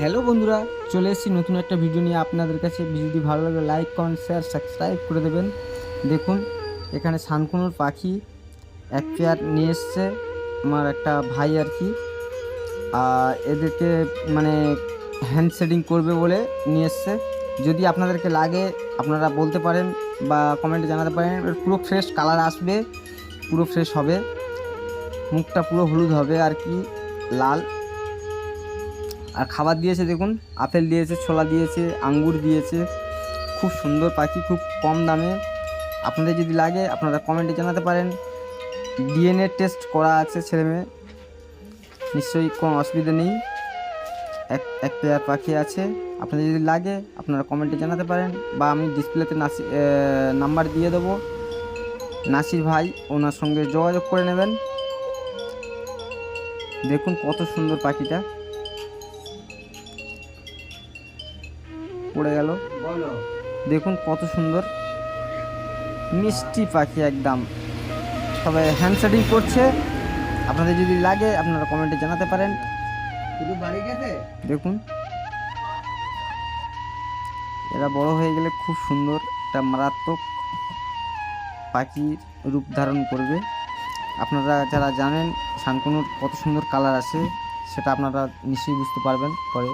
Hello বন্ধুরা, চলে এসেছি নতুন একটা ভিডিও নিয়ে আপনাদের কাছে। ভিডিওটি ভালো লাগলে লাইক, কমেন্ট, শেয়ার, সাবস্ক্রাইব করে দেবেন। দেখুন, এখানে শানকুনুর পাখি এক পেয়ার নিয়ে এসছে আমার একটা ভাই আর কি। আর এদেরকে মানে হ্যান্ড শেডিং করবে বলে নিয়ে এসছে। যদি আপনাদেরকে লাগে আপনারা বলতে পারেন বা কমেন্টে জানাতে পারেন। এর পুরো ফ্রেশ কালার আসবে, পুরো ফ্রেশ হবে, মুখটা পুরো হলুদ হবে আর কি, লাল। আর খাবার দিয়েছে দেখুন, আপেল দিয়েছে, ছোলা দিয়েছে, আঙ্গুর দিয়েছে। খুব সুন্দর পাখি, খুব কম দামে। আপনাদের যদি লাগে আপনারা কমেন্টে জানাতে পারেন। ডিএনএ টেস্ট করা আছে ছেলে মেয়ে, নিশ্চয়ই কোনো অসুবিধা নেই। এক এক পেয়ার পাখি আছে। আপনাদের যদি লাগে আপনারা কমেন্টে জানাতে পারেন, বা আমি ডিসপ্লেতে নাম্বার দিয়ে দেবো। নাসির ভাই, ওনার সঙ্গে যোগাযোগ করে নেবেন। দেখুন কত সুন্দর পাখিটা, পড়ে গেল। দেখুন কত সুন্দর মিষ্টি পাখি একদম। তবে হ্যান্ড সেটিং করছে। আপনাদের যদি লাগে আপনারা কমেন্টে জানাতে পারেন। দেখুন, এরা বড় হয়ে গেলে খুব সুন্দর একটা মারাত্মক পাখির রূপ ধারণ করবে। আপনারা যারা জানেন শানকুনুর কত সুন্দর কালার আছে, সেটা আপনারা নিশ্চয়ই বুঝতে পারবেন পরে।